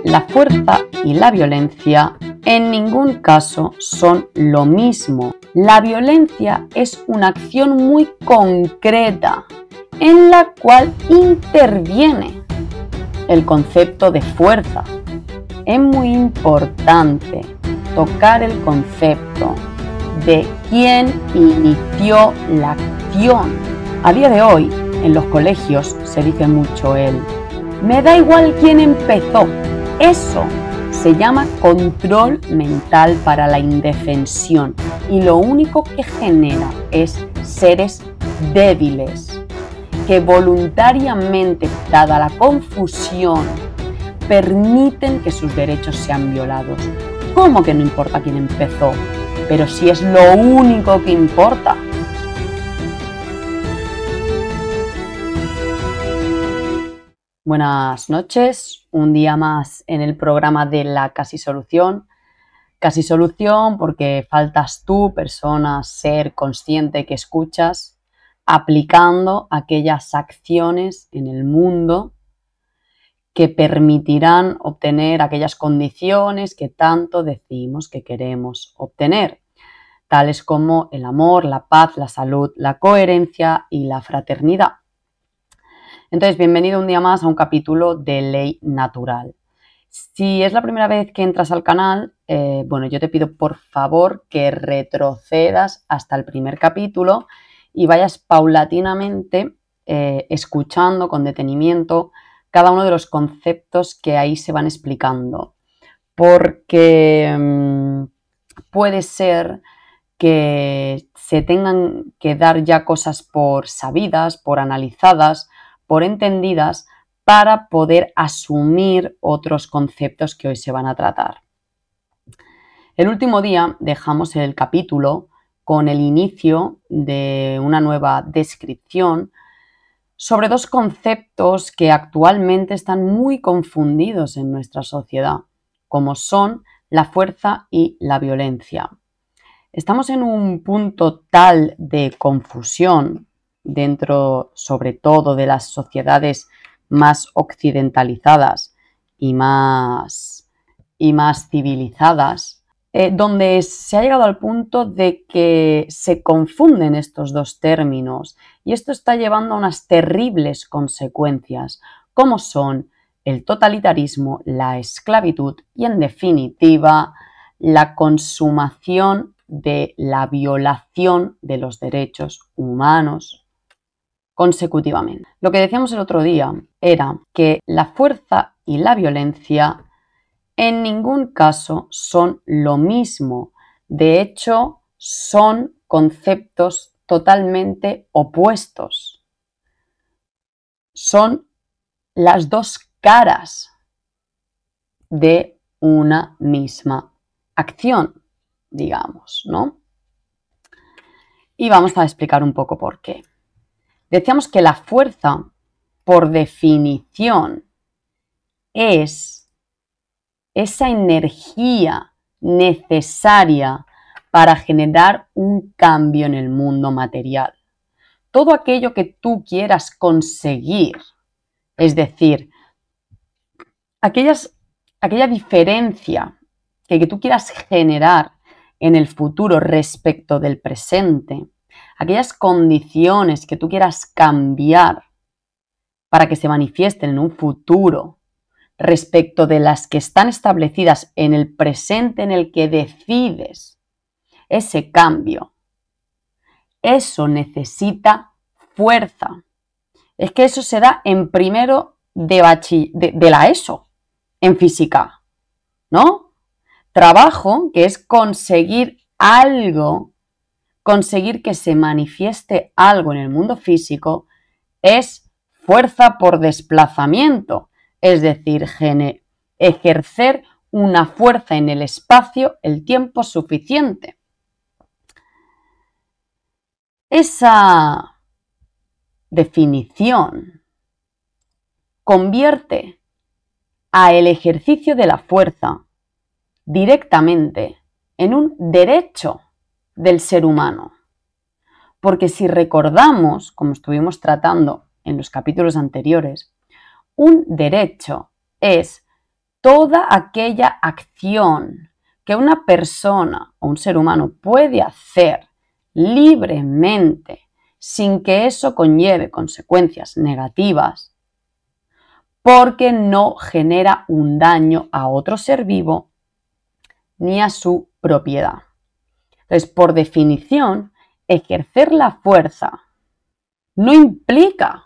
La fuerza y la violencia en ningún caso son lo mismo. La violencia es una acción muy concreta en la cual interviene el concepto de fuerza. Es muy importante tocar el concepto de quién inició la acción. A día de hoy, en los colegios se dice mucho me da igual quién empezó. Eso se llama control mental para la indefensión y lo único que genera es seres débiles que voluntariamente, dada la confusión, permiten que sus derechos sean violados. ¿Cómo que no importa quién empezó? Pero si es lo único que importa. Buenas noches, un día más en el programa de la Casi Solución. Casi Solución porque faltas tú, persona, ser consciente que escuchas, aplicando aquellas acciones en el mundo que permitirán obtener aquellas condiciones que tanto decimos que queremos obtener, tales como el amor, la paz, la salud, la coherencia y la fraternidad. Entonces, bienvenido un día más a un capítulo de Ley Natural. Si es la primera vez que entras al canal, yo te pido por favor que retrocedas hasta el primer capítulo y vayas paulatinamente escuchando con detenimiento cada uno de los conceptos que ahí se van explicando. Porque puede ser que se tengan que dar ya cosas por sabidas, por analizadas, por entendidas, para poder asumir otros conceptos que hoy se van a tratar. El último día dejamos el capítulo con el inicio de una nueva descripción sobre dos conceptos que actualmente están muy confundidos en nuestra sociedad, como son la fuerza y la violencia. Estamos en un punto tal de confusión dentro, sobre todo, de las sociedades más occidentalizadas y más civilizadas, donde se ha llegado al punto de que se confunden estos dos términos y esto está llevando a unas terribles consecuencias, como son el totalitarismo, la esclavitud y, en definitiva, la consumación de la violación de los derechos humanos consecutivamente. Lo que decíamos el otro día era que la fuerza y la violencia en ningún caso son lo mismo. De hecho, son conceptos totalmente opuestos. Son las dos caras de una misma acción, digamos, ¿no? Y vamos a explicar un poco por qué. Decíamos que la fuerza, por definición, es esa energía necesaria para generar un cambio en el mundo material. Todo aquello que tú quieras conseguir, es decir, aquella diferencia que tú quieras generar en el futuro respecto del presente, aquellas condiciones que tú quieras cambiar para que se manifiesten en un futuro respecto de las que están establecidas en el presente en el que decides ese cambio, eso necesita fuerza. Es que eso se da en primero de la ESO, en física, ¿no? Trabajo, que es conseguir algo, conseguir que se manifieste algo en el mundo físico, es fuerza por desplazamiento, es decir, ejercer una fuerza en el espacio el tiempo suficiente. Esa definición convierte a el ejercicio de la fuerza directamente en un derecho del ser humano. Porque si recordamos, como estuvimos tratando en los capítulos anteriores, Un derecho es toda aquella acción que una persona o un ser humano puede hacer libremente sin que eso conlleve consecuencias negativas, porque no genera un daño a otro ser vivo ni a su propiedad. Entonces, por definición, ejercer la fuerza no implica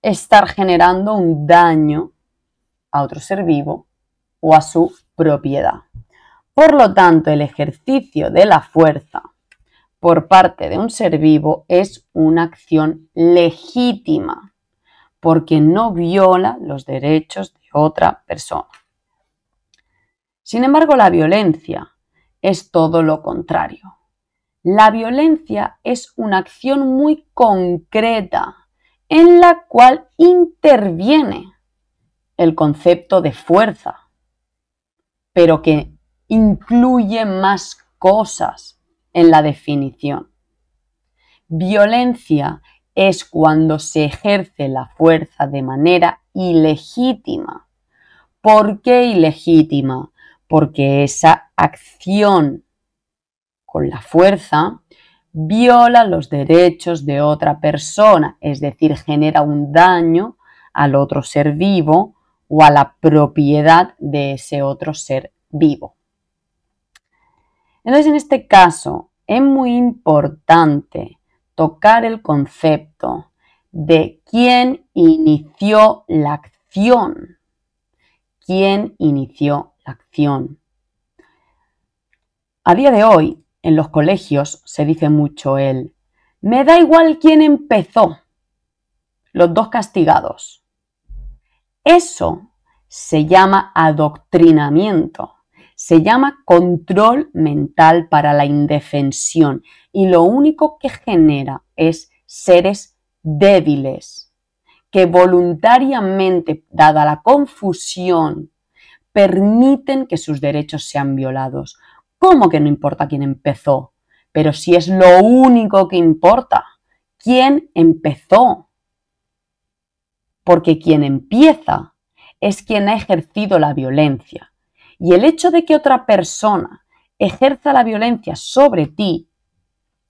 estar generando un daño a otro ser vivo o a su propiedad. Por lo tanto, el ejercicio de la fuerza por parte de un ser vivo es una acción legítima, porque no viola los derechos de otra persona. Sin embargo, la violencia es todo lo contrario. La violencia es una acción muy concreta en la cual interviene el concepto de fuerza, pero que incluye más cosas en la definición. Violencia es cuando se ejerce la fuerza de manera ilegítima. ¿Por qué ilegítima? Porque esa acción con la fuerza viola los derechos de otra persona, es decir, genera un daño al otro ser vivo o a la propiedad de ese otro ser vivo. Entonces, en este caso, es muy importante tocar el concepto de quién inició la acción. ¿Quién inició la acción? A día de hoy, en los colegios se dice mucho me da igual quién empezó, los dos castigados. Eso se llama adoctrinamiento, se llama control mental para la indefensión y lo único que genera es seres débiles que voluntariamente, dada la confusión, permiten que sus derechos sean violados. ¿Cómo que no importa quién empezó? Pero si es lo único que importa, ¿quién empezó? Porque quien empieza es quien ha ejercido la violencia. Y el hecho de que otra persona ejerza la violencia sobre ti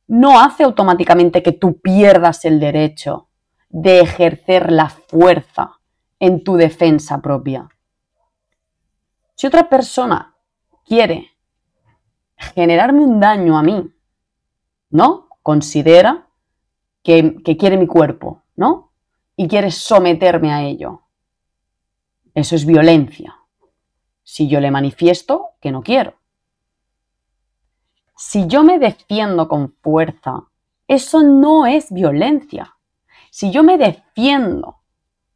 no hace automáticamente que tú pierdas el derecho de ejercer la fuerza en tu defensa propia. Si otra persona quiere generarme un daño a mí, ¿no? Considera que quiere mi cuerpo, ¿no? Y quiere someterme a ello. Eso es violencia. Si yo le manifiesto que no quiero. Si yo me defiendo con fuerza, eso no es violencia. Si yo me defiendo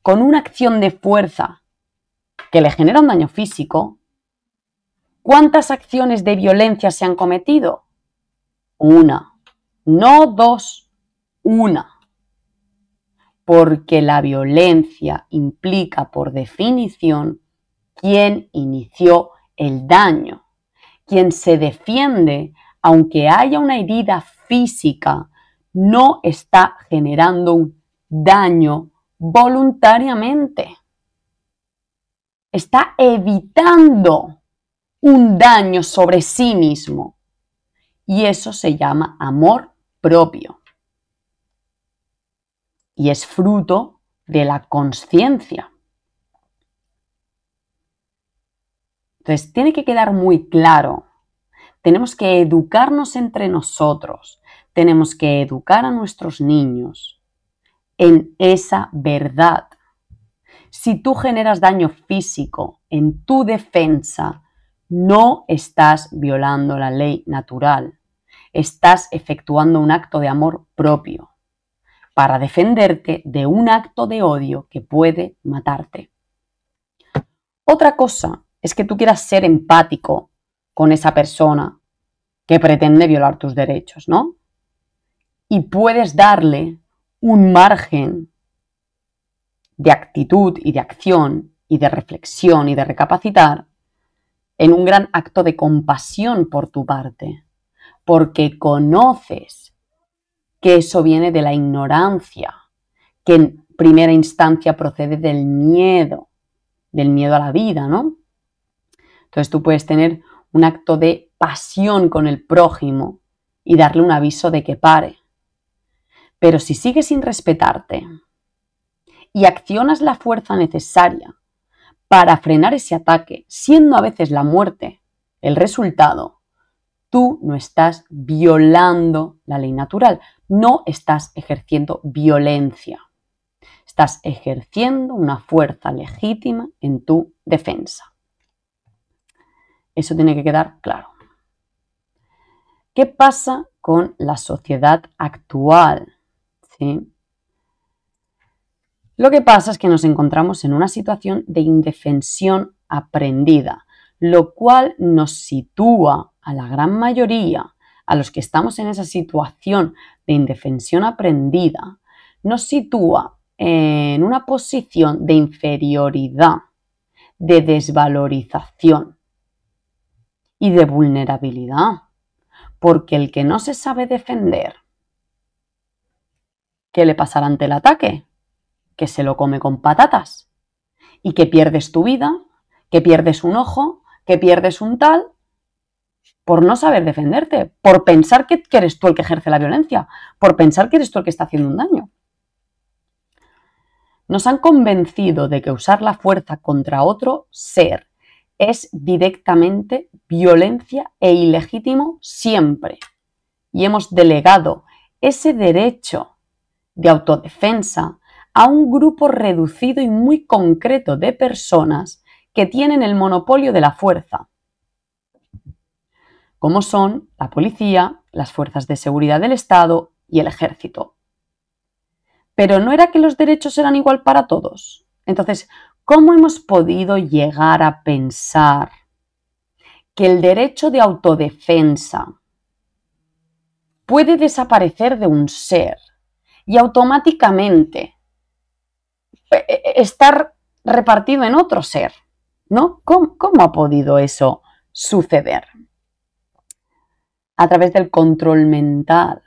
con una acción de fuerza que le genera un daño físico, ¿cuántas acciones de violencia se han cometido? Una, no dos, una. Porque la violencia implica, por definición, quién inició el daño. Quien se defiende, aunque haya una herida física, no está generando un daño voluntariamente. Está evitando un daño sobre sí mismo. Y eso se llama amor propio. Y es fruto de la consciencia. Entonces, tiene que quedar muy claro. Tenemos que educarnos entre nosotros. Tenemos que educar a nuestros niños en esa verdad. Si tú generas daño físico en tu defensa, no estás violando la ley natural. Estás efectuando un acto de amor propio para defenderte de un acto de odio que puede matarte. Otra cosa es que tú quieras ser empático con esa persona que pretende violar tus derechos, ¿no? Y puedes darle un margen de actitud y de acción y de reflexión y de recapacitar en un gran acto de compasión por tu parte, porque conoces que eso viene de la ignorancia, que primera instancia procede del miedo a la vida, ¿no? Entonces tú puedes tener un acto de pasión con el prójimo y darle un aviso de que pare. Pero si sigues sin respetarte y accionas la fuerza necesaria para frenar ese ataque, siendo a veces la muerte el resultado, tú no estás violando la ley natural, no estás ejerciendo violencia. Estás ejerciendo una fuerza legítima en tu defensa. Eso tiene que quedar claro. ¿Qué pasa con la sociedad actual? ¿Sí? Lo que pasa es que nos encontramos en una situación de indefensión aprendida, lo cual nos sitúa a la gran mayoría, a los que estamos en esa situación de indefensión aprendida, nos sitúa en una posición de inferioridad, de desvalorización y de vulnerabilidad. Porque el que no se sabe defender, ¿qué le pasará ante el ataque? Que se lo come con patatas y que pierdes tu vida, que pierdes un ojo, que pierdes un tal, por no saber defenderte, por pensar que eres tú el que ejerce la violencia, por pensar que eres tú el que está haciendo un daño. Nos han convencido de que usar la fuerza contra otro ser es directamente violencia e ilegítimo siempre. Y hemos delegado ese derecho de autodefensa a un grupo reducido y muy concreto de personas que tienen el monopolio de la fuerza, como son la policía, las fuerzas de seguridad del Estado y el ejército. Pero ¿no era que los derechos eran igual para todos? Entonces, ¿cómo hemos podido llegar a pensar que el derecho de autodefensa puede desaparecer de un ser y automáticamente estar repartido en otro ser, ¿no? ¿Cómo ha podido eso suceder? A través del control mental,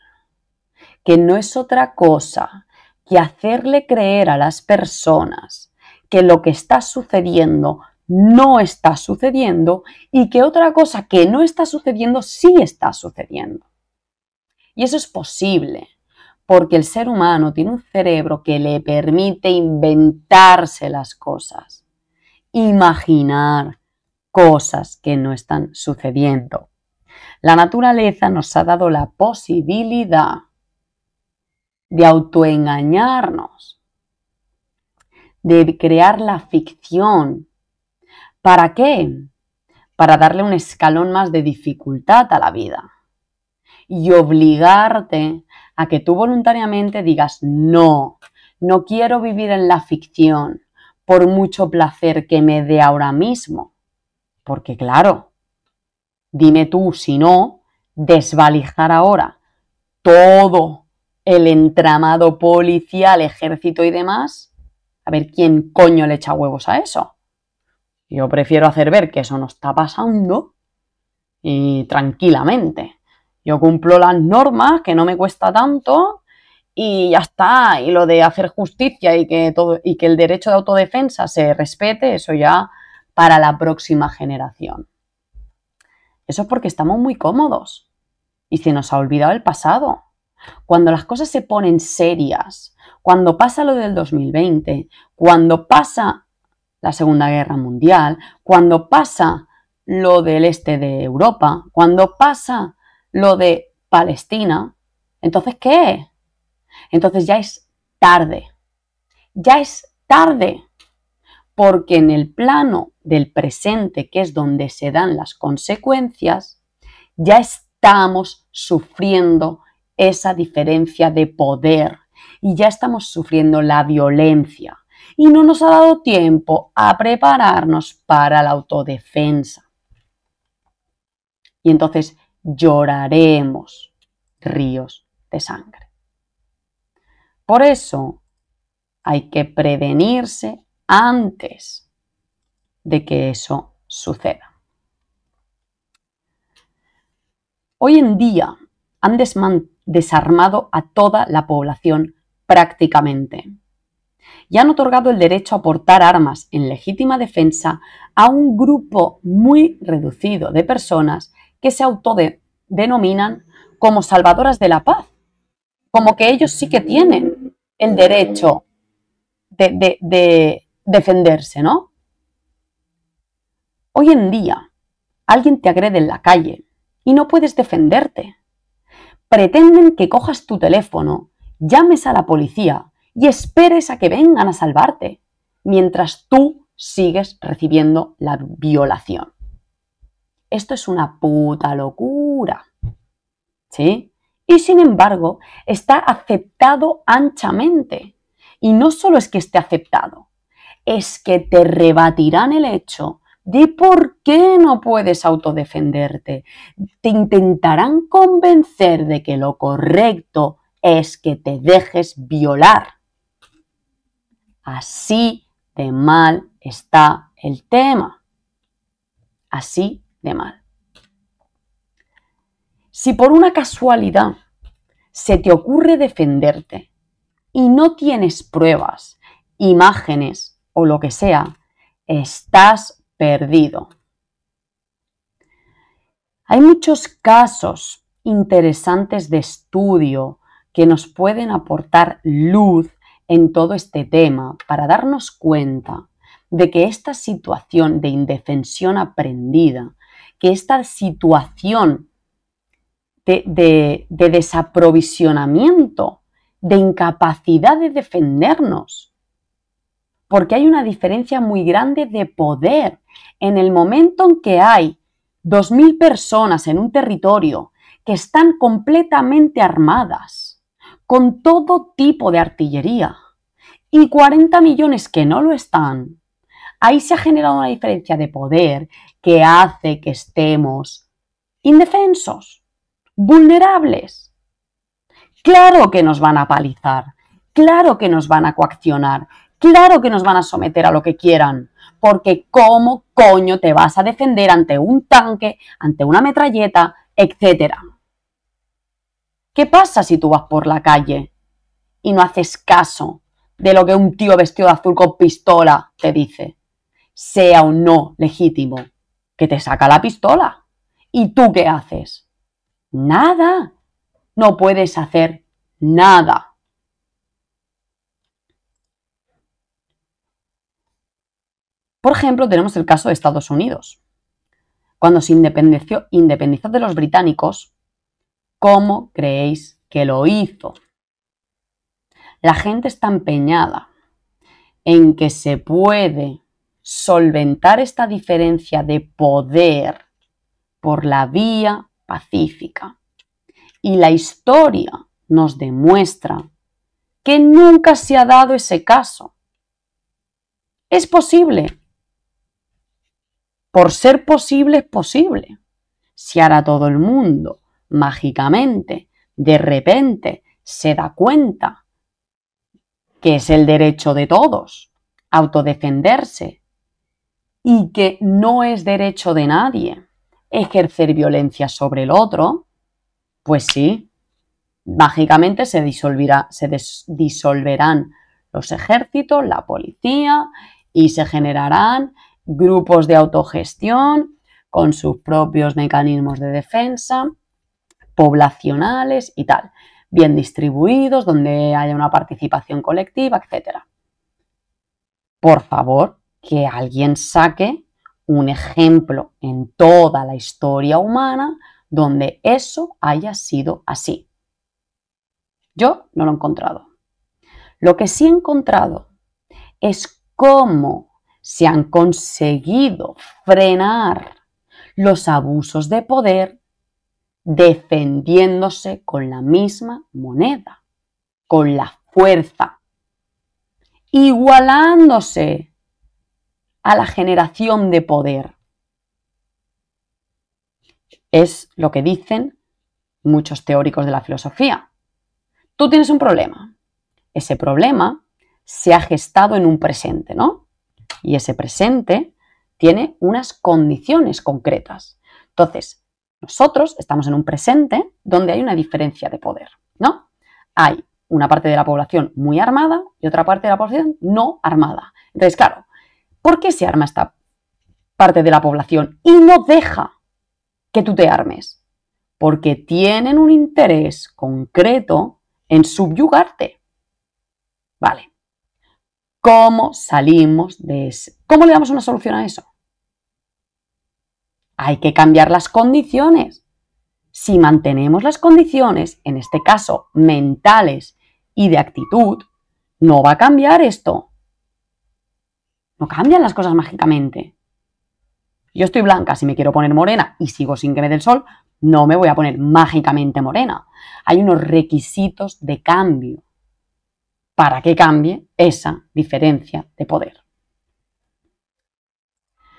que no es otra cosa que hacerle creer a las personas que lo que está sucediendo no está sucediendo y que otra cosa que no está sucediendo sí está sucediendo. Y eso es posible porque el ser humano tiene un cerebro que le permite inventarse las cosas, imaginar cosas que no están sucediendo. La naturaleza nos ha dado la posibilidad de autoengañarnos, de crear la ficción. ¿Para qué? Para darle un escalón más de dificultad a la vida y obligarte a que tú voluntariamente digas no, no quiero vivir en la ficción por mucho placer que me dé ahora mismo. Porque claro, dime tú si no, desvalijar ahora todo el entramado policial, ejército y demás, a ver quién coño le echa huevos a eso. Yo prefiero hacer ver que eso no está pasando y tranquilamente. Yo cumplo las normas, que no me cuesta tanto y ya está. Y lo de hacer justicia y que el derecho de autodefensa se respete, eso ya para la próxima generación. Eso es porque estamos muy cómodos y se nos ha olvidado el pasado. Cuando las cosas se ponen serias, cuando pasa lo del 2020, cuando pasa la Segunda Guerra Mundial, cuando pasa lo del este de Europa, cuando pasa lo de Palestina, ¿entonces qué? Entonces ya es tarde. Ya es tarde. Porque en el plano del presente, que es donde se dan las consecuencias, ya estamos sufriendo esa diferencia de poder y ya estamos sufriendo la violencia. Y no nos ha dado tiempo a prepararnos para la autodefensa. Y entonces lloraremos ríos de sangre. Por eso hay que prevenirse antes de que eso suceda. Hoy en día han desarmado a toda la población prácticamente. y han otorgado el derecho a portar armas en legítima defensa a un grupo muy reducido de personas que se autodenominan como salvadoras de la paz, como que ellos sí que tienen el derecho de defenderse, ¿no? Hoy en día, alguien te agrede en la calle y no puedes defenderte. Pretenden que cojas tu teléfono, llames a la policía y esperes a que vengan a salvarte, mientras tú sigues recibiendo la violación. Esto es una puta locura, ¿sí? Y sin embargo, está aceptado anchamente. Y no solo es que esté aceptado, es que te rebatirán el hecho de por qué no puedes autodefenderte. Te intentarán convencer de que lo correcto es que te dejes violar. Así de mal está el tema. Así de mal. Si por una casualidad se te ocurre defenderte y no tienes pruebas, imágenes o lo que sea, estás perdido. Hay muchos casos interesantes de estudio que nos pueden aportar luz en todo este tema para darnos cuenta de que esta situación de indefensión aprendida, que esta situación de desaprovisionamiento, de incapacidad de defendernos, porque hay una diferencia muy grande de poder. En el momento en que hay 2.000 personas en un territorio que están completamente armadas, con todo tipo de artillería, y 40 millones que no lo están, ahí se ha generado una diferencia de poder que hace que estemos indefensos, vulnerables. Claro que nos van a palizar, claro que nos van a coaccionar, claro que nos van a someter a lo que quieran, porque ¿cómo coño te vas a defender ante un tanque, ante una metralleta, etcétera? ¿Qué pasa si tú vas por la calle y no haces caso de lo que un tío vestido de azul con pistola te dice? Sea o no legítimo, que te saca la pistola. ¿Y tú qué haces? Nada. No puedes hacer nada. Por ejemplo, tenemos el caso de Estados Unidos. Cuando se independizó de los británicos, ¿cómo creéis que lo hizo? La gente está empeñada en que se puede solventar esta diferencia de poder por la vía pacífica. Y la historia nos demuestra que nunca se ha dado ese caso. Es posible. Por ser posible, es posible. Si ahora todo el mundo, mágicamente, de repente, se da cuenta que es el derecho de todos autodefenderse y que no es derecho de nadie ejercer violencia sobre el otro, pues sí, mágicamente se disolverán los ejércitos, la policía y se generarán grupos de autogestión con sus propios mecanismos de defensa, poblacionales y tal, bien distribuidos, donde haya una participación colectiva, etc. Por favor, que alguien saque un ejemplo en toda la historia humana donde eso haya sido así. Yo no lo he encontrado. Lo que sí he encontrado es cómo se han conseguido frenar los abusos de poder defendiéndose con la misma moneda, con la fuerza, igualándose a la generación de poder. Es lo que dicen muchos teóricos de la filosofía. Tú tienes un problema. Ese problema se ha gestado en un presente, ¿no? Y ese presente tiene unas condiciones concretas. Entonces, nosotros estamos en un presente donde hay una diferencia de poder, ¿no? Hay una parte de la población muy armada y otra parte de la población no armada. Entonces, claro, ¿por qué se arma esta parte de la población y no deja que tú te armes? Porque tienen un interés concreto en subyugarte. Vale. ¿Cómo salimos de ese? ¿Cómo le damos una solución a eso? Hay que cambiar las condiciones. Si mantenemos las condiciones, en este caso mentales y de actitud, no va a cambiar esto. No cambian las cosas mágicamente. Yo estoy blanca, si me quiero poner morena y sigo sin que me dé el sol, no me voy a poner mágicamente morena. Hay unos requisitos de cambio para que cambie esa diferencia de poder.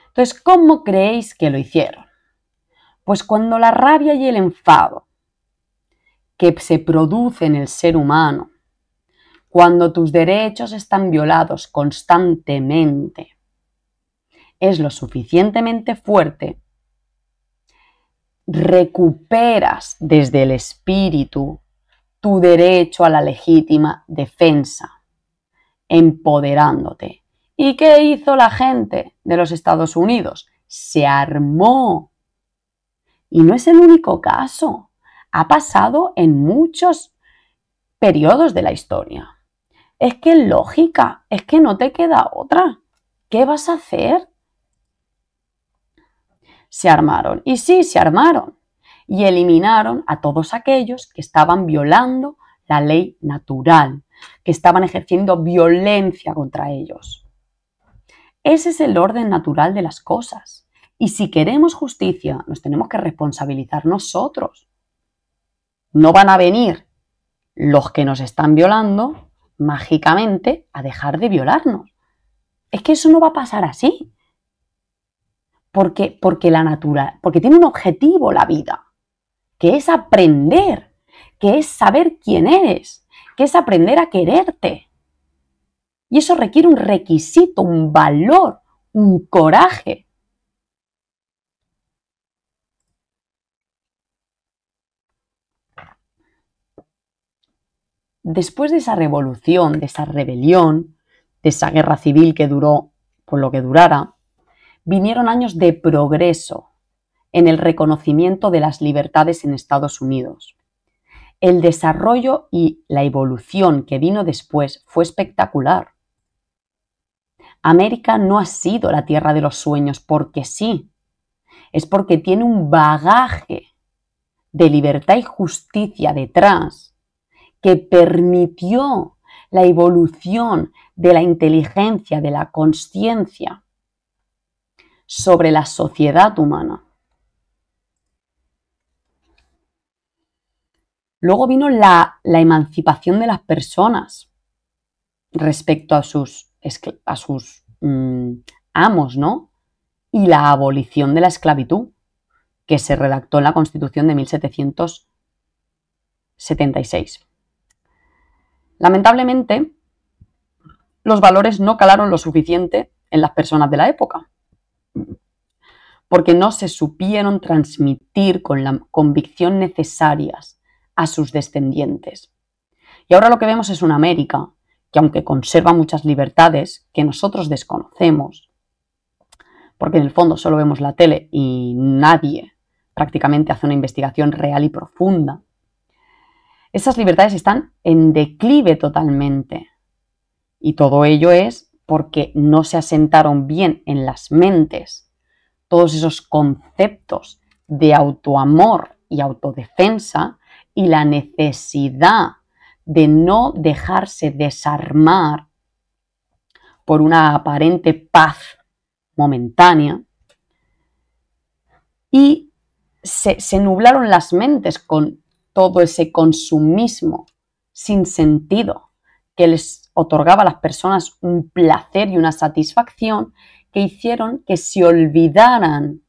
Entonces, ¿cómo creéis que lo hicieron? Pues cuando la rabia y el enfado que se produce en el ser humano, cuando tus derechos están violados constantemente, es lo suficientemente fuerte, recuperas desde el espíritu tu derecho a la legítima defensa, empoderándote. ¿Y qué hizo la gente de los Estados Unidos? Se armó. Y no es el único caso. Ha pasado en muchos periodos de la historia. Es que lógica, es que no te queda otra. ¿Qué vas a hacer? Se armaron. Y sí, se armaron. Y eliminaron a todos aquellos que estaban violando la ley natural, que estaban ejerciendo violencia contra ellos. Ese es el orden natural de las cosas. Y si queremos justicia, nos tenemos que responsabilizar nosotros. No van a venir los que nos están violando mágicamente a dejar de violarnos. Es que eso no va a pasar así. Porque tiene un objetivo la vida, que es aprender, que es saber quién eres, que es aprender a quererte. Y eso requiere un requisito, un valor, un coraje. Después de esa revolución, de esa rebelión, de esa guerra civil que duró por lo que durara, vinieron años de progreso en el reconocimiento de las libertades en Estados Unidos. El desarrollo y la evolución que vino después fue espectacular. América no ha sido la tierra de los sueños porque sí, es porque tiene un bagaje de libertad y justicia detrás que permitió la evolución de la inteligencia, de la consciencia sobre la sociedad humana. Luego vino la emancipación de las personas respecto a sus amos, ¿no? Y la abolición de la esclavitud, que se redactó en la Constitución de 1776. Lamentablemente, los valores no calaron lo suficiente en las personas de la época, porque no se supieron transmitir con la convicción necesarias a sus descendientes. Y ahora lo que vemos es una América que, aunque conserva muchas libertades que nosotros desconocemos, porque en el fondo solo vemos la tele y nadie prácticamente hace una investigación real y profunda, esas libertades están en declive totalmente. Y todo ello es porque no se asentaron bien en las mentes todos esos conceptos de autoamor y autodefensa y la necesidad de no dejarse desarmar por una aparente paz momentánea, y se nublaron las mentes con todo ese consumismo sin sentido que les otorgaba a las personas un placer y una satisfacción que hicieron que se olvidaran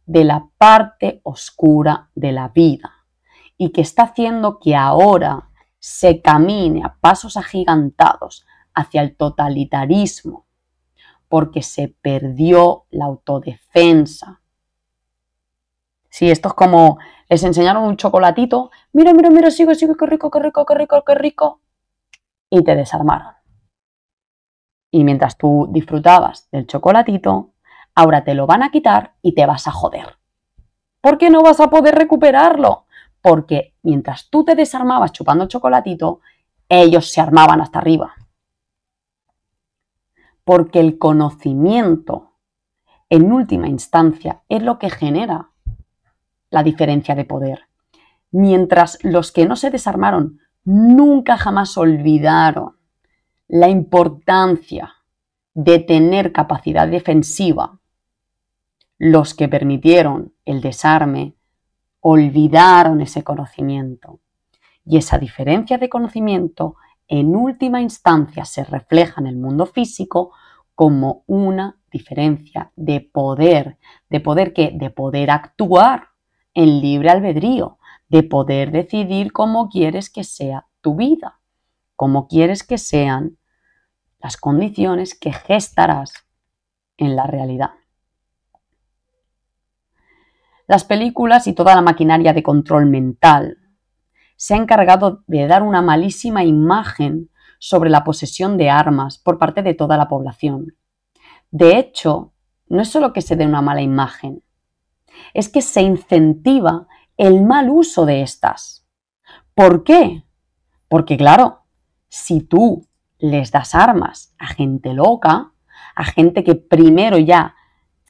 de la parte oscura de la vida y que está haciendo que ahora se camine a pasos agigantados hacia el totalitarismo, porque se perdió la autodefensa. Sí, esto es como les enseñaron un chocolatito, mira, mira, mira, sigue, sigue, qué rico, qué rico, qué rico, qué rico. y te desarmaron. Y mientras tú disfrutabas del chocolatito, ahora te lo van a quitar y te vas a joder. ¿Por qué no vas a poder recuperarlo? Porque mientras tú te desarmabas chupando el chocolatito, ellos se armaban hasta arriba. Porque el conocimiento, en última instancia, es lo que genera la diferencia de poder. Mientras los que no se desarmaron nunca jamás olvidaron la importancia de tener capacidad defensiva, los que permitieron el desarme olvidaron ese conocimiento. Y esa diferencia de conocimiento en última instancia se refleja en el mundo físico como una diferencia de poder. ¿De poder qué? De poder actuar en libre albedrío, de poder decidir cómo quieres que sea tu vida, cómo quieres que sean las condiciones que gestarás en la realidad. Las películas y toda la maquinaria de control mental se ha encargado de dar una malísima imagen sobre la posesión de armas por parte de toda la población. De hecho, no es solo que se dé una mala imagen, es que se incentiva el mal uso de estas. ¿Por qué? Porque claro, si tú les das armas a gente loca, a gente que primero ya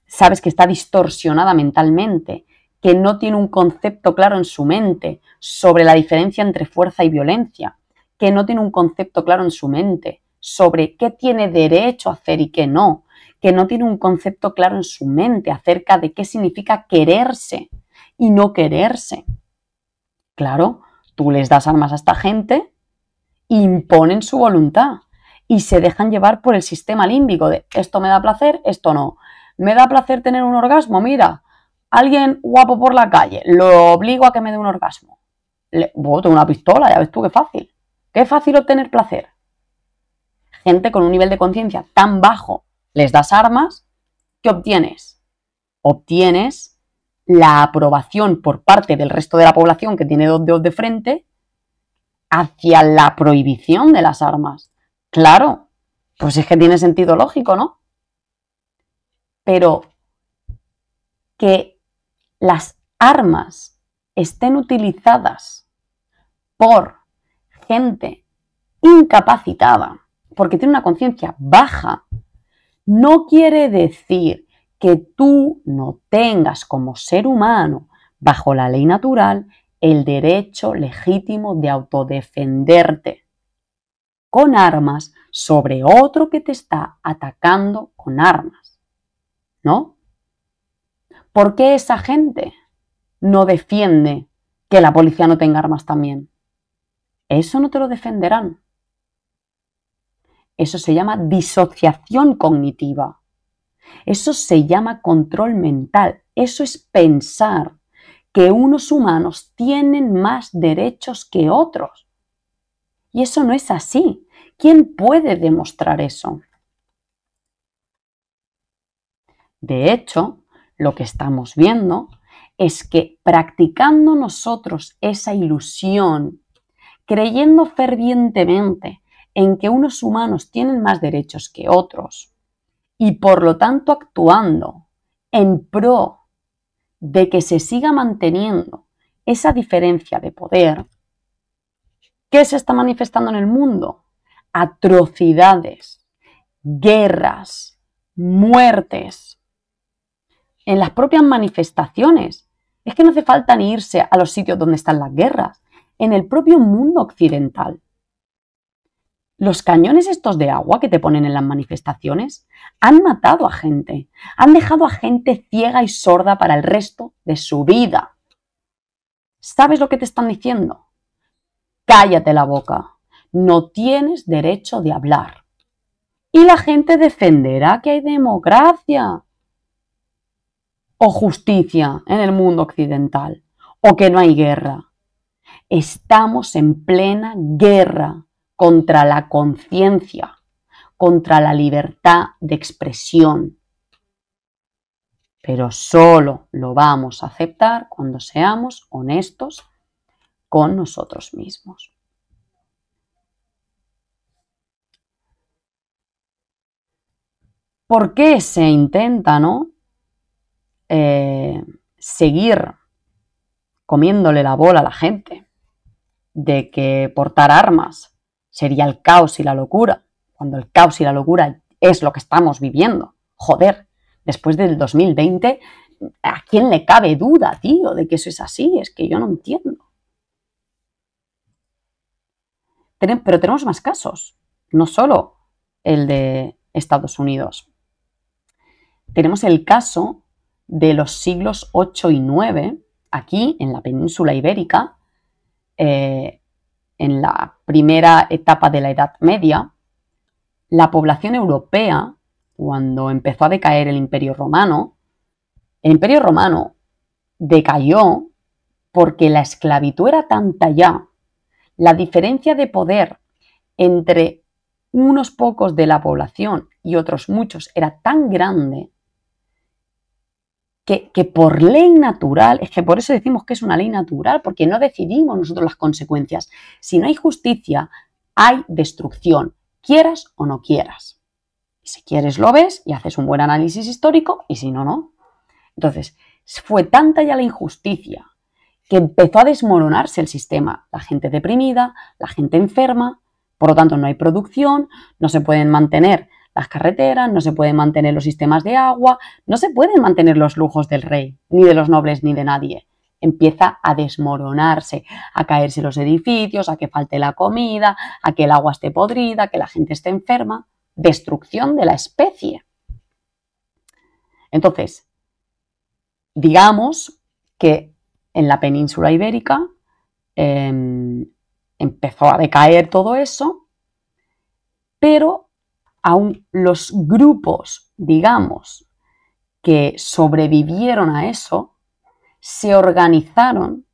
sabes que está distorsionada mentalmente, que no tiene un concepto claro en su mente sobre la diferencia entre fuerza y violencia, que no tiene un concepto claro en su mente sobre qué tiene derecho a hacer y qué no, que no tiene un concepto claro en su mente acerca de qué significa quererse y no quererse. Claro, tú les das armas a esta gente, imponen su voluntad y se dejan llevar por el sistema límbico de esto me da placer, esto no. Me da placer tener un orgasmo, mira, alguien guapo por la calle, lo obligo a que me dé un orgasmo. Tengo una pistola, ya ves tú qué fácil. Qué fácil obtener placer. Gente con un nivel de conciencia tan bajo, les das armas, ¿qué obtienes? Obtienes la aprobación por parte del resto de la población que tiene dos dedos de frente hacia la prohibición de las armas. Claro, pues es que tiene sentido lógico, ¿no? Pero que las armas estén utilizadas por gente incapacitada, porque tiene una conciencia baja, no quiere decir que tú no tengas como ser humano, bajo la ley natural, el derecho legítimo de autodefenderte con armas sobre otro que te está atacando con armas, ¿no? ¿Por qué esa gente no defiende que la policía no tenga armas también? Eso no te lo defenderán. Eso se llama disociación cognitiva. Eso se llama control mental. Eso es pensar que unos humanos tienen más derechos que otros. Y eso no es así. ¿Quién puede demostrar eso? De hecho, lo que estamos viendo es que practicando nosotros esa ilusión, creyendo fervientemente en que unos humanos tienen más derechos que otros y por lo tanto actuando en pro de que se siga manteniendo esa diferencia de poder, ¿qué se está manifestando en el mundo? Atrocidades, guerras, muertes. En las propias manifestaciones. Es que no hace falta ni irse a los sitios donde están las guerras. En el propio mundo occidental. Los cañones estos de agua que te ponen en las manifestaciones han matado a gente. Han dejado a gente ciega y sorda para el resto de su vida. ¿Sabes lo que te están diciendo? Cállate la boca. No tienes derecho de hablar. Y la gente defenderá que hay democracia o justicia en el mundo occidental, o que no hay guerra. Estamos en plena guerra contra la conciencia, contra la libertad de expresión. Pero solo lo vamos a aceptar cuando seamos honestos con nosotros mismos. ¿Por qué se intenta, ¿no? Seguir comiéndole la bola a la gente de que portar armas sería el caos y la locura, cuando el caos y la locura es lo que estamos viviendo? Joder, después del 2020, ¿a quién le cabe duda, tío, de que eso es así? Es que yo no entiendo. Pero tenemos más casos, no solo el de Estados Unidos. Tenemos el caso de los siglos 8 y 9, aquí en la península ibérica, en la primera etapa de la Edad Media. La población europea, cuando empezó a decaer el Imperio Romano decayó porque la esclavitud era tanta ya, la diferencia de poder entre unos pocos de la población y otros muchos era tan grande que por ley natural, es que por eso decimos que es una ley natural, porque no decidimos nosotros las consecuencias. Si no hay justicia, hay destrucción, quieras o no quieras. Y si quieres lo ves y haces un buen análisis histórico, y si no, no. Entonces, fue tanta ya la injusticia que empezó a desmoronarse el sistema. La gente deprimida, la gente enferma, por lo tanto no hay producción, no se pueden mantener las carreteras, no se pueden mantener los sistemas de agua, no se pueden mantener los lujos del rey, ni de los nobles, ni de nadie. Empieza a desmoronarse, a caerse los edificios, a que falte la comida, a que el agua esté podrida, a que la gente esté enferma. Destrucción de la especie. Entonces, digamos que en la península ibérica empezó a decaer todo eso, pero aún los grupos, digamos, que sobrevivieron a eso, se organizaron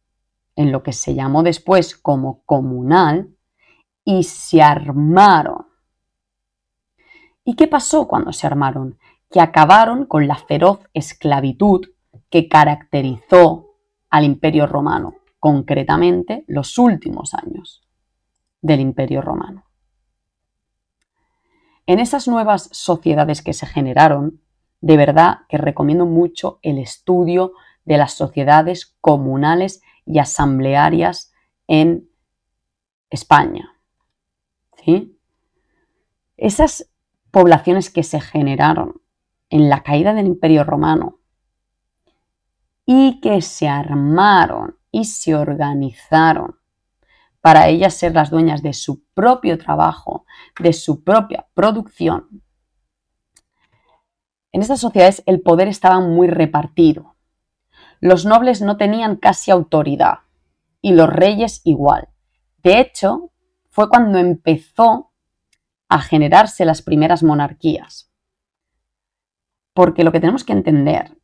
en lo que se llamó después como comunal y se armaron. ¿Y qué pasó cuando se armaron? Que acabaron con la feroz esclavitud que caracterizó al Imperio Romano, concretamente los últimos años del Imperio Romano. En esas nuevas sociedades que se generaron, de verdad que recomiendo mucho el estudio de las sociedades comunales y asamblearias en España. ¿Sí? Esas poblaciones que se generaron en la caída del Imperio Romano y que se armaron y se organizaron para ellas ser las dueñas de su propio trabajo, de su propia producción. En estas sociedades el poder estaba muy repartido. Los nobles no tenían casi autoridad y los reyes igual. De hecho, fue cuando empezó a generarse las primeras monarquías. Porque lo que tenemos que entender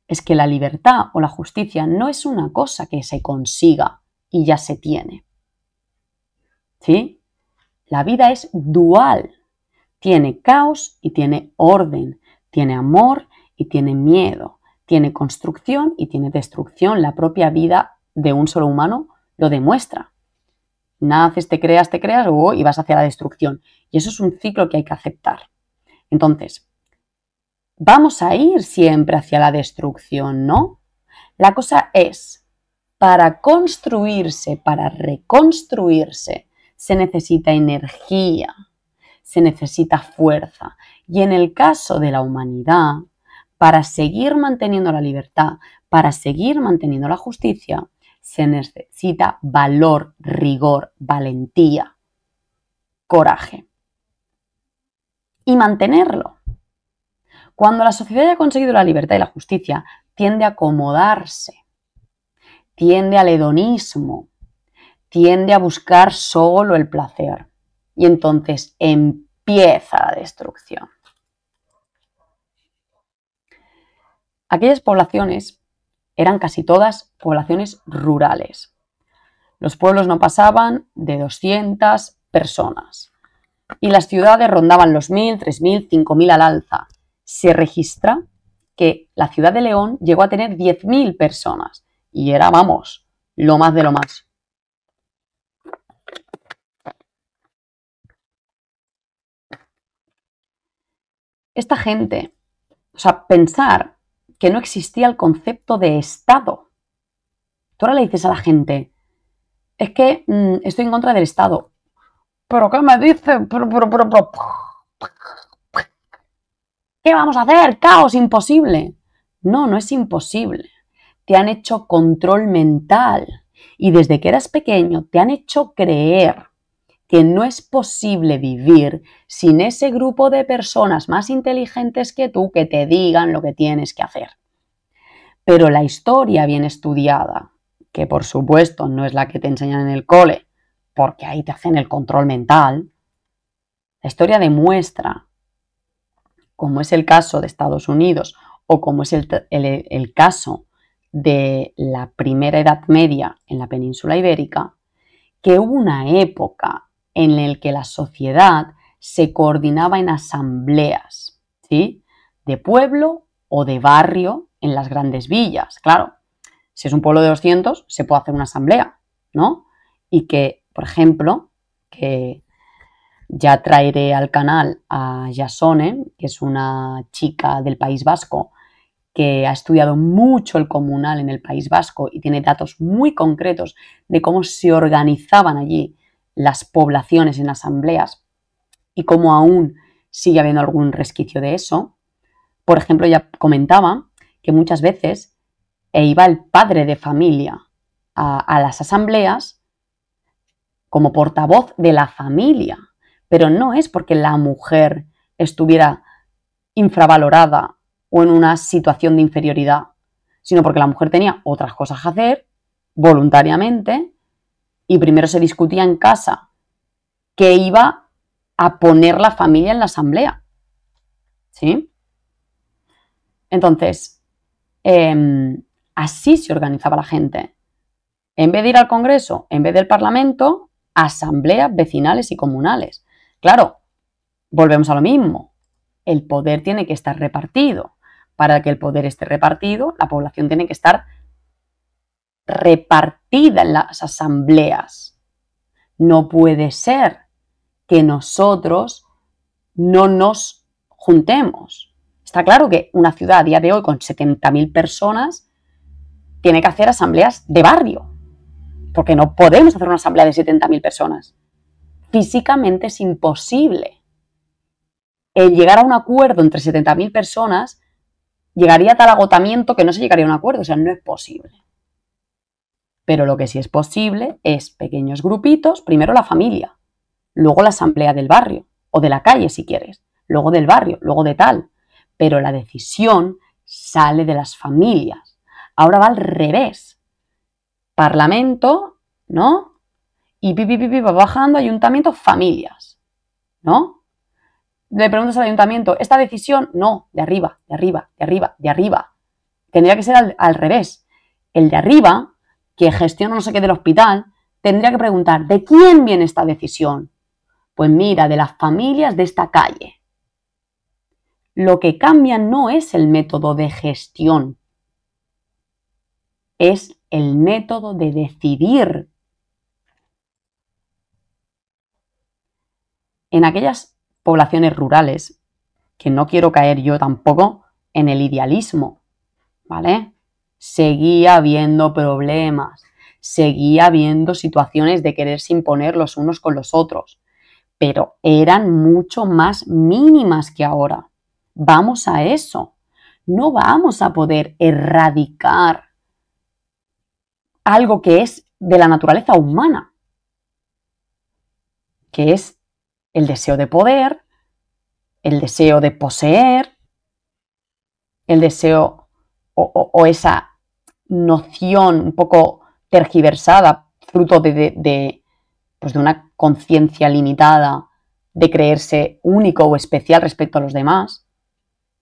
es que la libertad o la justicia no es una cosa que se consiga y ya se tiene. ¿Sí? La vida es dual. Tiene caos y tiene orden. Tiene amor y tiene miedo. Tiene construcción y tiene destrucción. La propia vida de un solo humano lo demuestra. Naces, te creas y vas hacia la destrucción. Y eso es un ciclo que hay que aceptar. Entonces, vamos a ir siempre hacia la destrucción, ¿no? La cosa es, para construirse, para reconstruirse, se necesita energía, se necesita fuerza. Y en el caso de la humanidad, para seguir manteniendo la libertad, para seguir manteniendo la justicia, se necesita valor, rigor, valentía, coraje. Y mantenerlo. Cuando la sociedad haya conseguido la libertad y la justicia, tiende a acomodarse, tiende al hedonismo, tiende a buscar solo el placer. Y entonces empieza la destrucción. Aquellas poblaciones eran casi todas poblaciones rurales. Los pueblos no pasaban de 200 personas y las ciudades rondaban los 1.000, 3.000, 5.000 al alza. Se registra que la ciudad de León llegó a tener 10.000 personas y era, vamos, lo más de lo más. esta gente, o sea, pensar que no existía el concepto de Estado. Tú ahora le dices a la gente, es que estoy en contra del Estado. ¿Pero qué me dices? ¿Qué vamos a hacer? ¡Caos! ¡Imposible! No, no es imposible. Te han hecho control mental y desde que eras pequeño te han hecho creer que no es posible vivir sin ese grupo de personas más inteligentes que tú que te digan lo que tienes que hacer. Pero la historia bien estudiada, que por supuesto no es la que te enseñan en el cole, porque ahí te hacen el control mental, la historia demuestra, como es el caso de Estados Unidos o como es el caso de la primera Edad Media en la península ibérica, que hubo una época en la que la sociedad se coordinaba en asambleas, ¿sí? De pueblo o de barrio en las grandes villas. Claro, si es un pueblo de 200, se puede hacer una asamblea, ¿no? Y que, por ejemplo, que ya traeré al canal a Jasone, que es una chica del País Vasco que ha estudiado mucho el comunal en el País Vasco y tiene datos muy concretos de cómo se organizaban allí las poblaciones en asambleas y cómo aún sigue habiendo algún resquicio de eso. Por ejemplo, ella comentaba que muchas veces iba el padre de familia a las asambleas como portavoz de la familia, pero no es porque la mujer estuviera infravalorada o en una situación de inferioridad, sino porque la mujer tenía otras cosas que hacer voluntariamente y primero se discutía en casa que iba a poner la familia en la asamblea. ¿Sí? Entonces, así se organizaba la gente. En vez de ir al Congreso, en vez del Parlamento, asambleas vecinales y comunales. Claro, volvemos a lo mismo. El poder tiene que estar repartido. Para que el poder esté repartido, la población tiene que estar repartida en las asambleas. No puede ser que nosotros no nos juntemos. Está claro que una ciudad a día de hoy con 70.000 personas tiene que hacer asambleas de barrio, porque no podemos hacer una asamblea de 70.000 personas. Físicamente es imposible. El llegar a un acuerdo entre 70.000 personas llegaría a tal agotamiento que no se llegaría a un acuerdo, o sea, no es posible. Pero lo que sí es posible es pequeños grupitos, primero la familia, luego la asamblea del barrio, o de la calle si quieres, luego del barrio, luego de tal. Pero la decisión sale de las familias. Ahora va al revés. Parlamento, ¿no? Y va bajando, ayuntamiento, familias, ¿no? Le preguntas al ayuntamiento, ¿esta decisión? No, de arriba, de arriba, de arriba, de arriba. Tendría que ser al revés. El de arriba, que gestiona no sé qué del hospital, tendría que preguntar, ¿de quién viene esta decisión? Pues mira, de las familias de esta calle. Lo que cambia no es el método de gestión, es el método de decidir. En aquellas poblaciones rurales, que no quiero caer yo tampoco en el idealismo, ¿vale? Seguía habiendo problemas, seguía habiendo situaciones de quererse imponer los unos con los otros, pero eran mucho más mínimas que ahora. Vamos a eso. No vamos a poder erradicar algo que es de la naturaleza humana, que es el deseo de poder, el deseo de poseer, el deseo o esa noción un poco tergiversada, fruto de una conciencia limitada, de creerse único o especial respecto a los demás.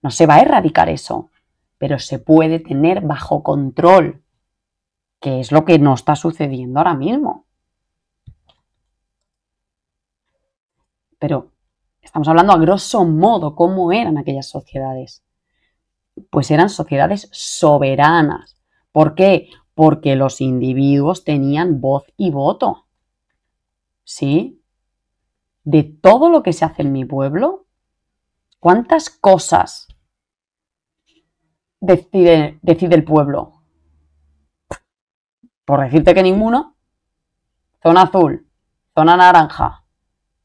No se va a erradicar eso, pero se puede tener bajo control, que es lo que no está sucediendo ahora mismo. Pero estamos hablando a grosso modo cómo eran aquellas sociedades. Pues eran sociedades soberanas. ¿Por qué? Porque los individuos tenían voz y voto. ¿Sí? De todo lo que se hace en mi pueblo, ¿Cuántas cosas decide el pueblo? Por decirte que ninguna. Zona azul, zona naranja.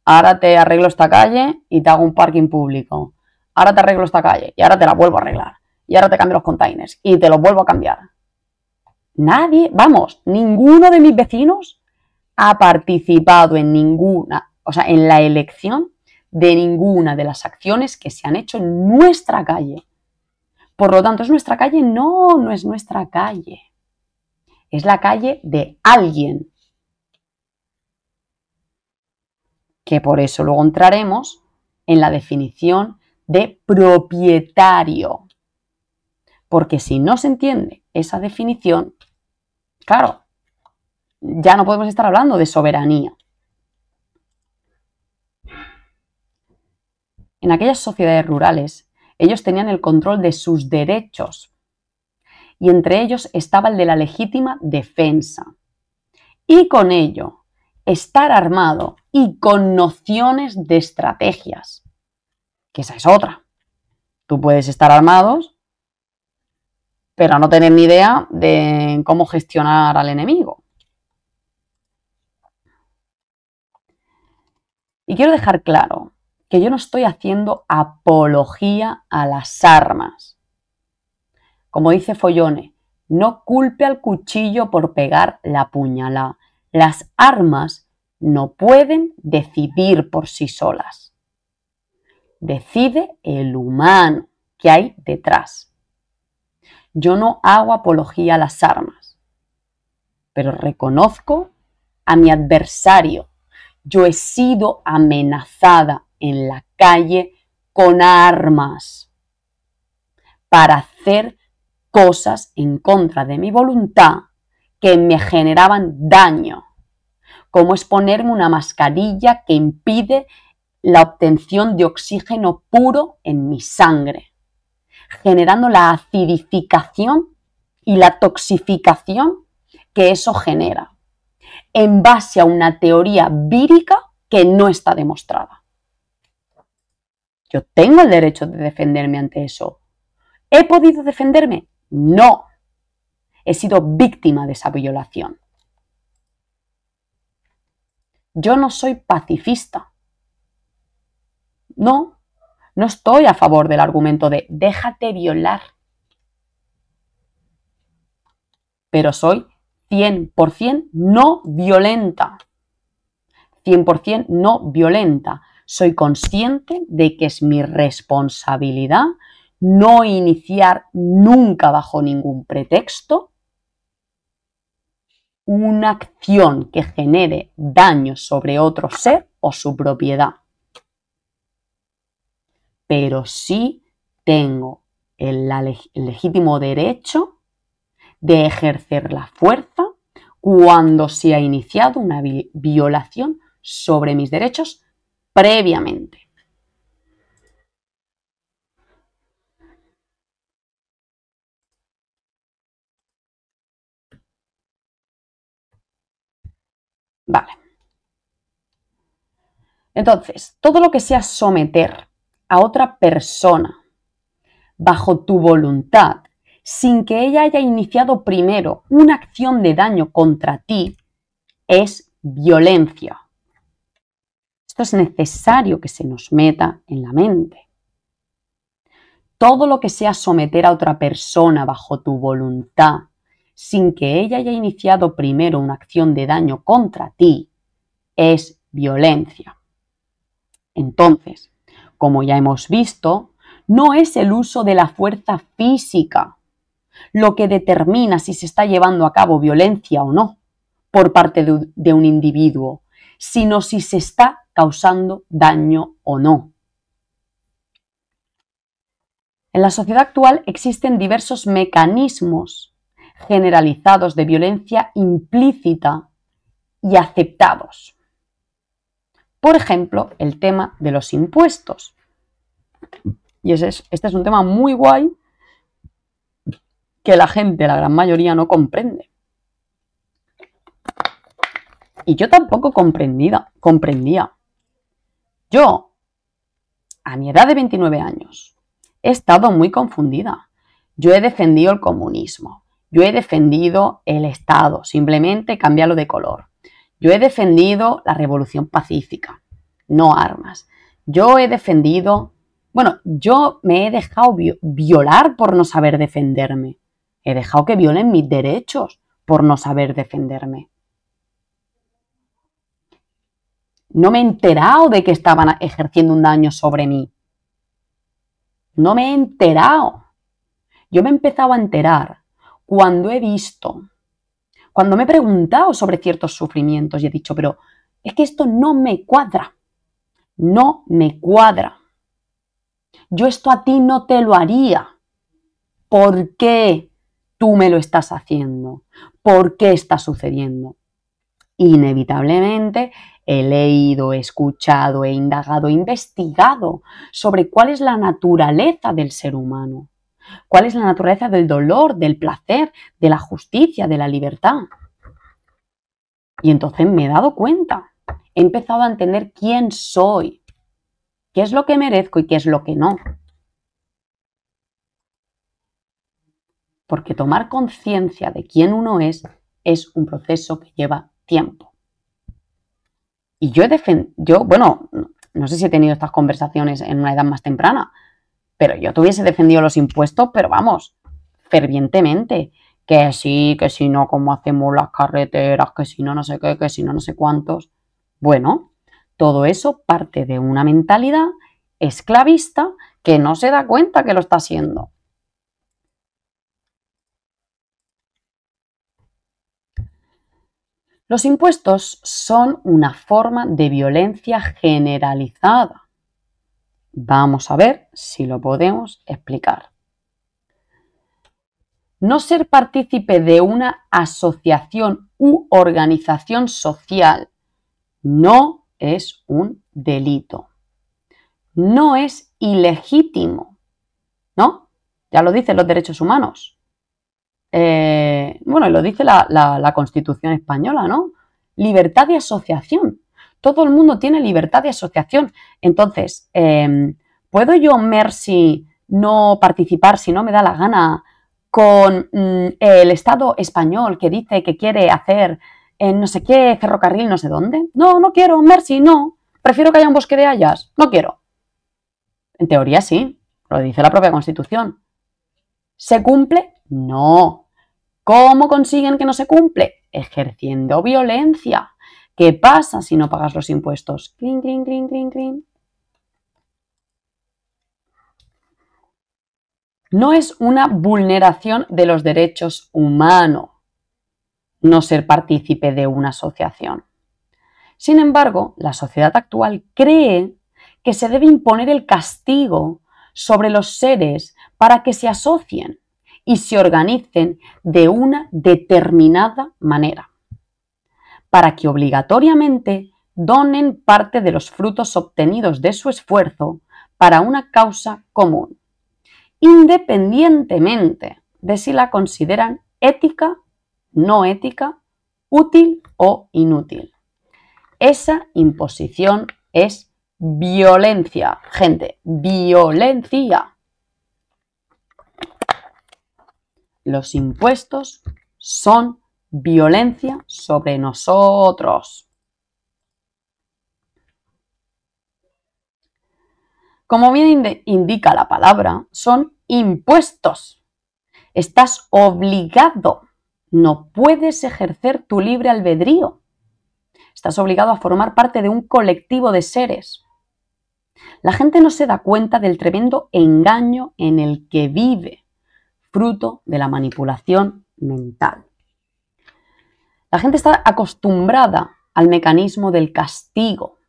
Ahora te arreglo esta calle y te hago un parking público. Ahora te arreglo esta calle y ahora te la vuelvo a arreglar. Y ahora te cambio los containers y te los vuelvo a cambiar. Nadie, vamos, ninguno de mis vecinos ha participado en ninguna, o sea, en la elección de ninguna de las acciones que se han hecho en nuestra calle. Por lo tanto, ¿es nuestra calle? No, no es nuestra calle. Es la calle de alguien. Que por eso luego entraremos en la definición de propietario. Porque si no se entiende esa definición, claro, ya no podemos estar hablando de soberanía. En aquellas sociedades rurales, ellos tenían el control de sus derechos y entre ellos estaba el de la legítima defensa. Y con ello, estar armado y con nociones de estrategias, que esa es otra. Tú puedes estar armados, pero no tener ni idea de cómo gestionar al enemigo. Y quiero dejar claro que yo no estoy haciendo apología a las armas. Como dice Follone, no culpe al cuchillo por pegar la puñalada. Las armas no pueden decidir por sí solas. Decide el humano que hay detrás. Yo no hago apología a las armas, pero reconozco a mi adversario. Yo he sido amenazada en la calle con armas para hacer cosas en contra de mi voluntad que me generaban daño, como es ponerme una mascarilla que impide la obtención de oxígeno puro en mi sangre, generando la acidificación y la toxificación que eso genera, en base a una teoría vírica que no está demostrada. Yo tengo el derecho de defenderme ante eso. ¿He podido defenderme? No. He sido víctima de esa violación. Yo no soy pacifista. No estoy a favor del argumento de déjate violar. Pero soy 100% no violenta. 100% no violenta. Soy consciente de que es mi responsabilidad no iniciar nunca bajo ningún pretexto una acción que genere daño sobre otro ser o su propiedad. Pero sí tengo el legítimo derecho de ejercer la fuerza cuando se ha iniciado una violación sobre mis derechos previamente. Vale. Entonces, todo lo que sea someter a otra persona bajo tu voluntad, sin que ella haya iniciado primero una acción de daño contra ti, es violencia. Esto es necesario que se nos meta en la mente. Todo lo que sea someter a otra persona bajo tu voluntad, sin que ella haya iniciado primero una acción de daño contra ti, es violencia. Entonces, como ya hemos visto, no es el uso de la fuerza física lo que determina si se está llevando a cabo violencia o no por parte de un individuo, sino si se está causando daño o no. En la sociedad actual existen diversos mecanismos generalizados de violencia implícita y aceptados. Por ejemplo, el tema de los impuestos. Y este es un tema muy guay que la gente, la gran mayoría, no comprende. Y yo tampoco comprendía. Yo a mi edad de 29 años, he estado muy confundida. Yo he defendido el comunismo, yo he defendido el Estado, simplemente cambiarlo de color. Yo he defendido la revolución pacífica, no armas. Yo he defendido, yo me he dejado violar por no saber defenderme. He dejado que violen mis derechos por no saber defenderme. No me he enterado de que estaban ejerciendo un daño sobre mí. No me he enterado. Yo me he empezado a enterar cuando cuando me he preguntado sobre ciertos sufrimientos y he dicho, pero es que esto no me cuadra. No me cuadra. Yo esto a ti no te lo haría. ¿Por qué tú me lo estás haciendo? ¿Por qué está sucediendo? Inevitablemente he leído, he escuchado, he indagado, he investigado sobre cuál es la naturaleza del ser humano, cuál es la naturaleza del dolor, del placer, de la justicia, de la libertad. Y entonces me he dado cuenta, he empezado a entender quién soy, qué es lo que merezco y qué es lo que no. Porque tomar conciencia de quién uno es un proceso que lleva tiempo. Y no sé si he tenido estas conversaciones en una edad más temprana, pero yo te hubiese defendido los impuestos, pero vamos, fervientemente. Que sí, que si no, cómo hacemos las carreteras, que si no, no sé qué, que si no, no sé cuántos. Bueno, todo eso parte de una mentalidad esclavista que no se da cuenta que lo está haciendo. Los impuestos son una forma de violencia generalizada. Vamos a ver si lo podemos explicar. No ser partícipe de una asociación u organización social no es un delito. No es ilegítimo, ¿no? Ya lo dicen los derechos humanos. Lo dice la Constitución española, ¿no? Libertad de asociación. Todo el mundo tiene libertad de asociación. Entonces, ¿puedo yo, Mercy, no participar si no me da la gana con el Estado español que dice que quiere hacer no sé qué ferrocarril no sé dónde? No, no quiero, Mercy, no. Prefiero que haya un bosque de hayas. No quiero. En teoría sí, lo dice la propia Constitución. ¿Se cumple? No. ¿Cómo consiguen que no se cumple? Ejerciendo violencia. ¿Qué pasa si no pagas los impuestos? Crin, crin, crin, crin, crin. No es una vulneración de los derechos humanos no ser partícipe de una asociación. Sin embargo, la sociedad actual cree que se debe imponer el castigo sobre los seres para que se asocien y se organicen de una determinada manera, para que obligatoriamente donen parte de los frutos obtenidos de su esfuerzo para una causa común, independientemente de si la consideran ética, no ética, útil o inútil. Esa imposición es violencia, gente, violencia. Los impuestos son violencia sobre nosotros. Como bien indica la palabra, son impuestos. Estás obligado. No puedes ejercer tu libre albedrío. Estás obligado a formar parte de un colectivo de seres. La gente no se da cuenta del tremendo engaño en el que vive, fruto de la manipulación mental. La gente está acostumbrada al mecanismo del castigo.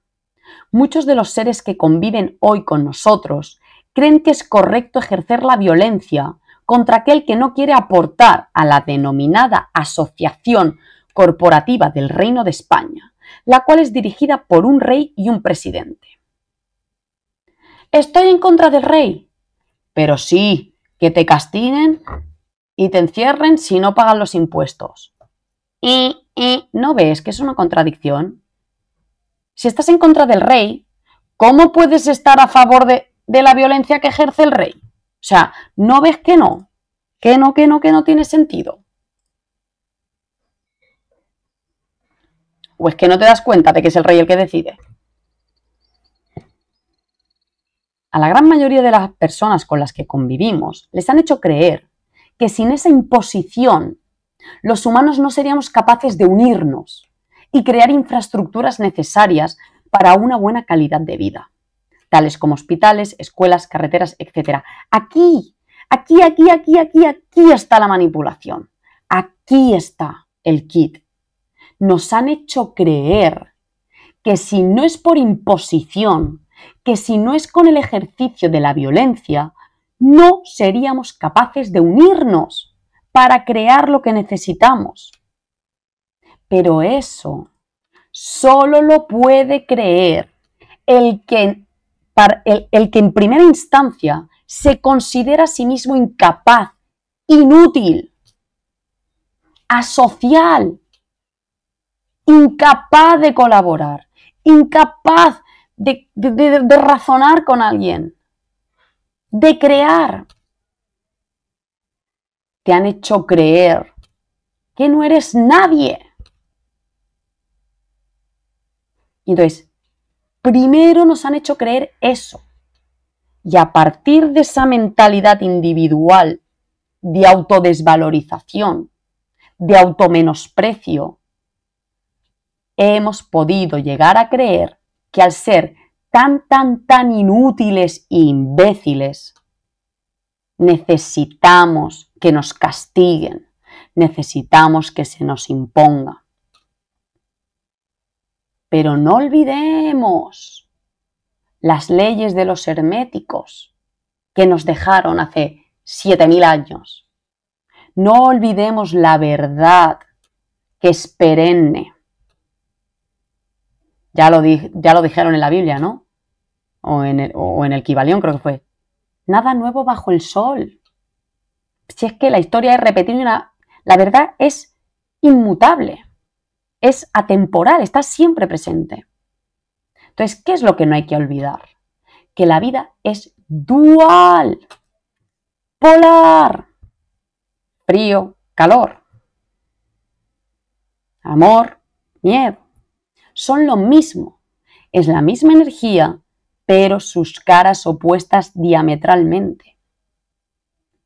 Muchos de los seres que conviven hoy con nosotros creen que es correcto ejercer la violencia contra aquel que no quiere aportar a la denominada Asociación Corporativa del Reino de España, la cual es dirigida por un rey y un presidente. Estoy en contra del rey, pero sí, que te castiguen y te encierren si no pagan los impuestos. ¿No ves que es una contradicción? Si estás en contra del rey, ¿cómo puedes estar a favor de la violencia que ejerce el rey? O sea, ¿no ves que no? Que no tiene sentido. ¿O es que no te das cuenta de que es el rey el que decide? A la gran mayoría de las personas con las que convivimos les han hecho creer que sin esa imposición los humanos no seríamos capaces de unirnos y crear infraestructuras necesarias para una buena calidad de vida, tales como hospitales, escuelas, carreteras, etc. Aquí está la manipulación. Aquí está el kit. Nos han hecho creer que si no es por imposición, que si no es con el ejercicio de la violencia, no seríamos capaces de unirnos para crear lo que necesitamos. Pero eso solo lo puede creer el que en primera instancia se considera a sí mismo incapaz, inútil, asocial, incapaz de colaborar, incapaz de razonar con alguien, de crear. Te han hecho creer que no eres nadie. Y entonces, primero nos han hecho creer eso. Y a partir de esa mentalidad individual de autodesvalorización, de automenosprecio, hemos podido llegar a creer que al ser tan inútiles e imbéciles, necesitamos que nos castiguen, necesitamos que se nos imponga. Pero no olvidemos las leyes de los herméticos que nos dejaron hace 7000 años. No olvidemos la verdad que es perenne. Ya lo dijeron en la Biblia, ¿no? O en el Kybalión, creo que fue. Nada nuevo bajo el sol. Si es que la historia es repetida, la verdad es inmutable, es atemporal, está siempre presente. Entonces, ¿qué es lo que no hay que olvidar? Que la vida es dual, polar, frío, calor, amor, miedo. Son lo mismo, es la misma energía, pero sus caras opuestas diametralmente.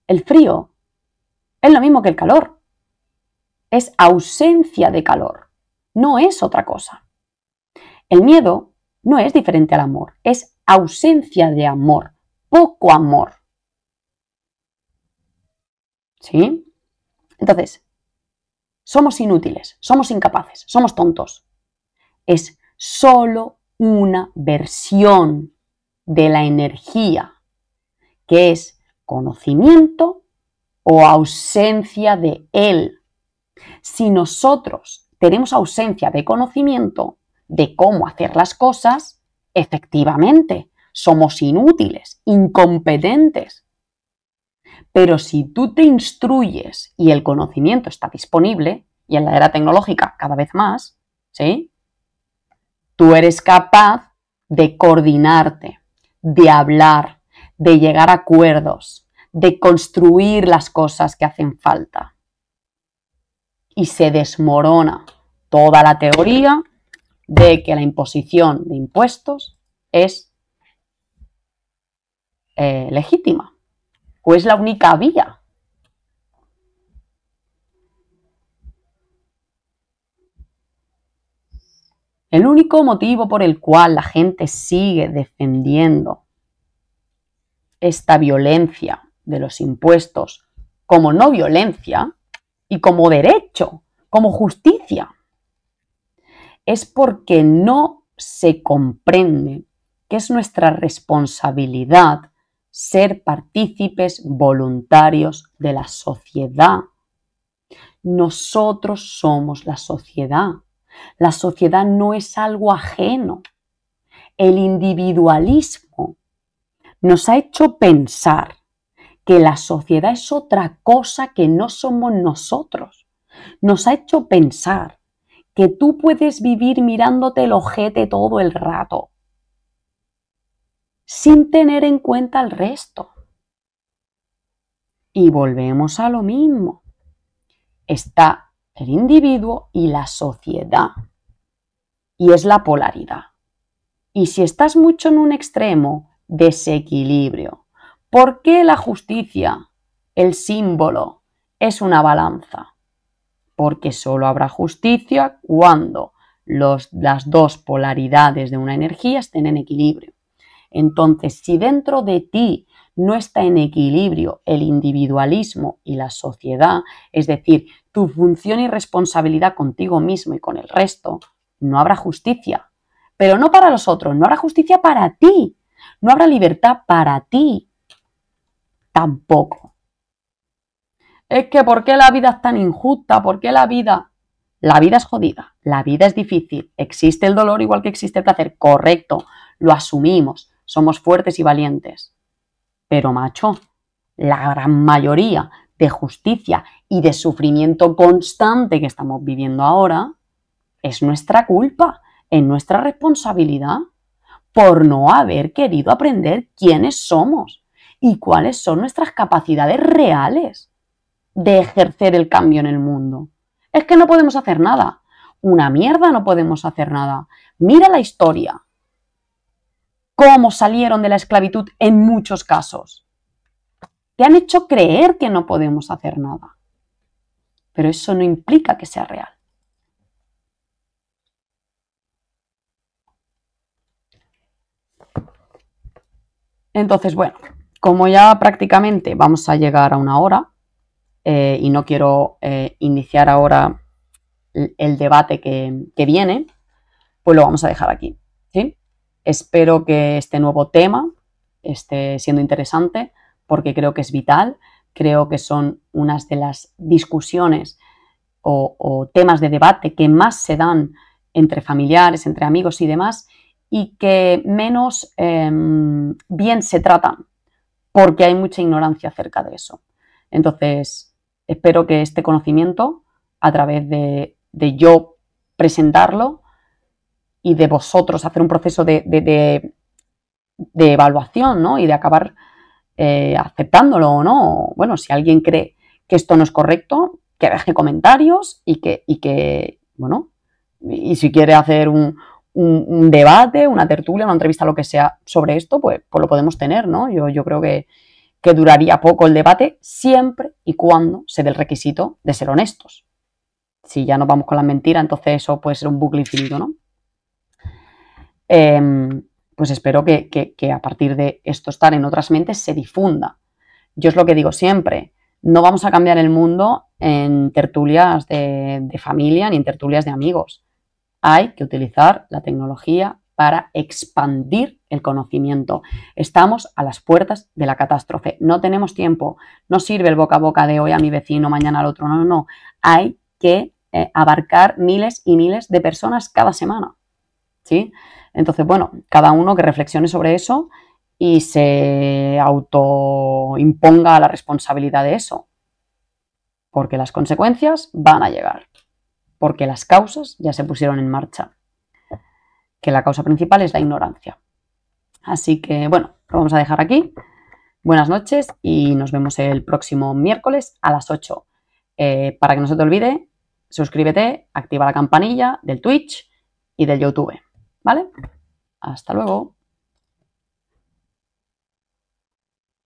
El frío es lo mismo que el calor, es ausencia de calor, no es otra cosa. El miedo no es diferente al amor, es ausencia de amor, poco amor. ¿Sí? Entonces, somos inútiles, somos incapaces, somos tontos. Es solo una versión de la energía, que es conocimiento o ausencia de él. Si nosotros tenemos ausencia de conocimiento de cómo hacer las cosas, efectivamente, somos inútiles, incompetentes. Pero si tú te instruyes y el conocimiento está disponible, y en la era tecnológica cada vez más, ¿sí? Tú eres capaz de coordinarte, de hablar, de llegar a acuerdos, de construir las cosas que hacen falta. Y se desmorona toda la teoría de que la imposición de impuestos es legítima o es la única vía. El único motivo por el cual la gente sigue defendiendo esta violencia de los impuestos como no violencia y como derecho, como justicia, es porque no se comprende que es nuestra responsabilidad ser partícipes voluntarios de la sociedad. Nosotros somos la sociedad. La sociedad no es algo ajeno. El individualismo nos ha hecho pensar que la sociedad es otra cosa que no somos nosotros. Nos ha hecho pensar que tú puedes vivir mirándote el ojete todo el rato. sin tener en cuenta el resto. Y volvemos a lo mismo. Está el individuo y la sociedad. Y es la polaridad. Y si estás mucho en un extremo, desequilibrio. ¿Por qué la justicia, el símbolo, es una balanza? Porque solo habrá justicia cuando las dos polaridades de una energía estén en equilibrio. Entonces, si dentro de ti no está en equilibrio el individualismo y la sociedad, es decir, tu función y responsabilidad contigo mismo y con el resto, no habrá justicia. Pero no para los otros, no habrá justicia para ti, no habrá libertad para ti, tampoco. Es que ¿por qué la vida es tan injusta? ¿Por qué la vida? La vida es jodida, la vida es difícil, existe el dolor igual que existe el placer, correcto, lo asumimos, somos fuertes y valientes. Pero macho, la gran mayoría de justicia y de sufrimiento constante que estamos viviendo ahora es nuestra culpa, es nuestra responsabilidad por no haber querido aprender quiénes somos y cuáles son nuestras capacidades reales de ejercer el cambio en el mundo. Es que no podemos hacer nada. Una mierda no podemos hacer nada. Mira la historia. Cómo salieron de la esclavitud en muchos casos. Te han hecho creer que no podemos hacer nada. Pero eso no implica que sea real. Entonces, bueno, como ya prácticamente vamos a llegar a una hora y no quiero iniciar ahora el debate que viene, pues lo vamos a dejar aquí, ¿sí? Espero que este nuevo tema esté siendo interesante porque creo que es vital, creo que son unas de las discusiones o temas de debate que más se dan entre familiares, entre amigos y demás, y que menos bien se tratan, porque hay mucha ignorancia acerca de eso. Entonces, espero que este conocimiento, a través de yo presentarlo y de vosotros hacer un proceso de evaluación, ¿no? Y de acabar aceptándolo o no. Bueno, si alguien cree que esto no es correcto, que deje comentarios y que bueno, y si quiere hacer un debate, una tertulia, una entrevista, lo que sea sobre esto, pues lo podemos tener, ¿no? Yo creo que duraría poco el debate siempre y cuando se dé el requisito de ser honestos. Si ya nos vamos con la mentira, entonces eso puede ser un bucle infinito, ¿no? Pues espero que a partir de esto estar en otras mentes se difunda. Yo es lo que digo siempre, no vamos a cambiar el mundo en tertulias de familia ni en tertulias de amigos. Hay que utilizar la tecnología para expandir el conocimiento. Estamos a las puertas de la catástrofe. No tenemos tiempo. No sirve el boca a boca de hoy a mi vecino, mañana al otro. No, no, no. Hay que abarcar miles y miles de personas cada semana, ¿sí? Entonces, bueno, cada uno que reflexione sobre eso y se autoimponga la responsabilidad de eso. Porque las consecuencias van a llegar. Porque las causas ya se pusieron en marcha. Que la causa principal es la ignorancia. Así que, bueno, lo vamos a dejar aquí. Buenas noches y nos vemos el próximo miércoles a las 8. Para que no se te olvide, suscríbete, activa la campanilla del Twitch y del YouTube, ¿vale? Hasta luego.